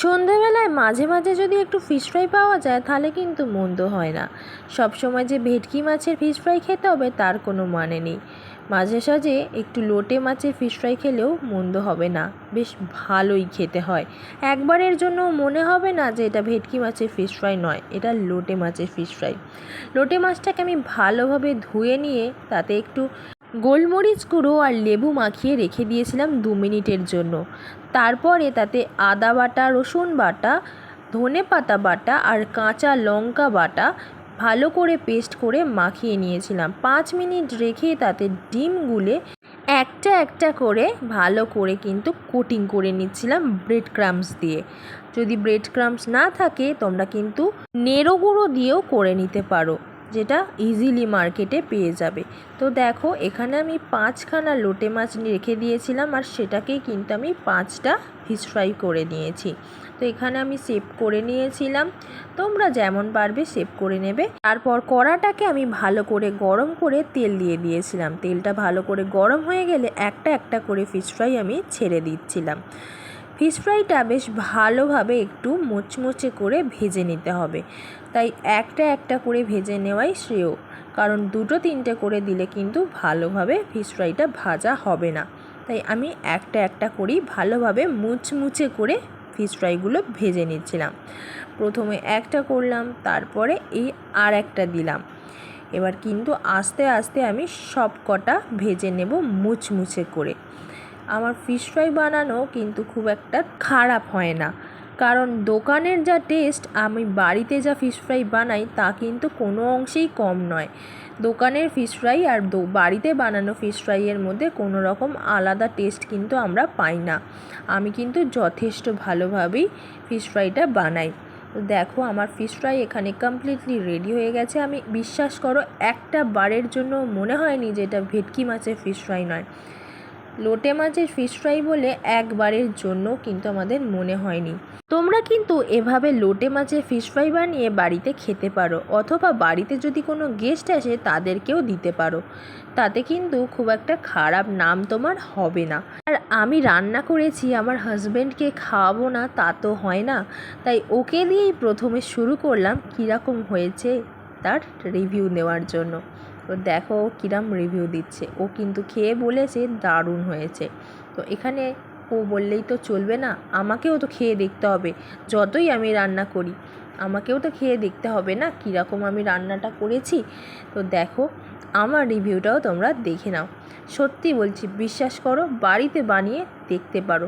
সন্ধেবেলায় মাঝে মাঝে যদি একটু ফিশ ফ্রাই পাওয়া যায় তাহলে কিন্তু মন্দ হয় না। সব সময় যে ভেটকি মাছের ফিশ ফ্রাই খেতে হবে তার কোনো মানে নেই। মাঝে সাঝে একটু লোটে মাছের ফিশ ফ্রাই খেলেও মন্দ হবে না, বেশ ভালোই খেতে হয়। একবারের জন্য মনে হবে না যে এটা ভেটকি মাছের ফিশ ফ্রাই নয়, এটা লোটে মাছের ফিশ ফ্রাই। লোটে মাছটাকে আমি ভালোভাবে ধুয়ে নিয়ে তাতে একটু গোলমরিচ গুঁড়ো আর লেবু মাখিয়ে রেখে দিয়েছিলাম 2 মিনিটের জন্য। তারপরে তাতে আদা বাটা, রসুন বাটা, ধনেপাতা বাটা আর কাঁচা লঙ্কা বাটা ভালো করে পেস্ট করে মাখিয়ে নিয়েছিলাম। 5 মিনিট রেখে তাতে ডিম গুলে একটা একটা করে ভালো করে কিন্তু কোটিং করে নিচ্ছিলাম ব্রেড ক্রাম্বস দিয়ে। যদি ব্রেড ক্রাম্বস না থাকে তোমরা কিন্তু নেড়ো গুঁড়ো দিয়েও করে নিতে পারো, যেটা ইজিলি মার্কেটে পেয়ে যাবে। তো দেখো এখানে আমি 5খানা লোটে মাছ রেখে দিয়েছিলাম আর সেটাকেই কিন্তু আমি 5টা ফিশ ফ্রাই করে নিয়েছি। তো এখানে আমি সেভ করে নিয়েছিলাম, তোমরা যেমন পারবে সেভ করে নেবে। তারপর কড়াটাকে আমি ভালো করে গরম করে তেল দিয়ে দিয়েছিলাম। তেলটা ভালো করে গরম হয়ে গেলে একটা একটা করে ফিশ ফ্রাই আমি ছেড়ে দিচ্ছিলাম। ফিশ ফ্রাইটা বেশ ভালোভাবে একটু মুচমুচে করে ভেজে নিতে হবে, তাই একটা একটা করে ভেজে নেওয়াই শ্রেয়, কারণ 2-3টে করে দিলে কিন্তু ভালোভাবে ফিশ ফ্রাইটা ভাজা হবে না। তাই আমি একটা একটা করেই ভালোভাবে মুচমুচে করে ফিশ ফ্রাইগুলো ভেজে নিচ্ছিলাম। প্রথমে একটা করলাম, তারপরে এই আর একটা দিলাম। এবার কিন্তু আস্তে আস্তে আমি সব কটা ভেজে নেব মুচমুচে করে। আমার ফিশ ফ্রাই বানানো কিন্তু খুব একটা খারাপ হয় না, কারণ দোকানের যা টেস্ট আমি বাড়িতে যা ফিশ ফ্রাই বানাই তা কিন্তু কোনো অংশেই কম নয়। দোকানের ফিশ ফ্রাই আর বাড়িতে বানানো ফিশ ফ্রাইয়ের মধ্যে কোনো রকম আলাদা টেস্ট কিন্তু আমরা পাই না। আমি কিন্তু যথেষ্ট ভালোভাবেই ফিশ ফ্রাইটা বানাই। তো দেখো আমার ফিশ ফ্রাই এখানে কমপ্লিটলি রেডি হয়ে গেছে। আমি বিশ্বাস করো একটা বারের জন্য মনে হয়নি যে এটা ভেটকি মাছের ফিশ ফ্রাই নয়। লোটে মাছের ফিশ ফ্রাই বলে একবারের জন্য কিন্তু আমাদের মনে হয়নি। তোমরা কিন্তু এভাবে লোটে মাছের ফিশ ফ্রাই বানিয়ে বাড়িতে খেতে পারো, অথবা বাড়িতে যদি কোনো গেস্ট আসে তাদেরকেও দিতে পারো, তাতে কিন্তু খুব একটা খারাপ নাম তোমার হবে না। আর আমি রান্না করেছি আমার হাজব্যান্ডকে খাওয়াবো না তা তো হয় না, তাই ওকে দিয়েই প্রথমে শুরু করলাম কীরকম হয়েছে তার রিভিউ নেওয়ার জন্য। তো দেখো ও কীরকম রিভিউ দিচ্ছে। ও কিন্তু খেয়ে বলেছে দারুণ হয়েছে। তো এখানে ও বললেই তো চলবে না, আমাকেও তো খেয়ে দেখতে হবে। যতই আমি রান্না করি আমাকেও তো খেয়ে দেখতে হবে না কীরকম আমি রান্নাটা করেছি। তো দেখো আমার রিভিউটাও তোমরা দেখে নাও। সত্যি বলছি, বিশ্বাস করো, বাড়িতে বানিয়ে দেখতে পারো,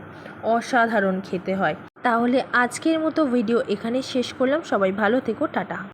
অসাধারণ খেতে হয়। তাহলে আজকের মতো ভিডিও এখানে শেষ করলাম। সবাই ভালো থেকো, টাটা।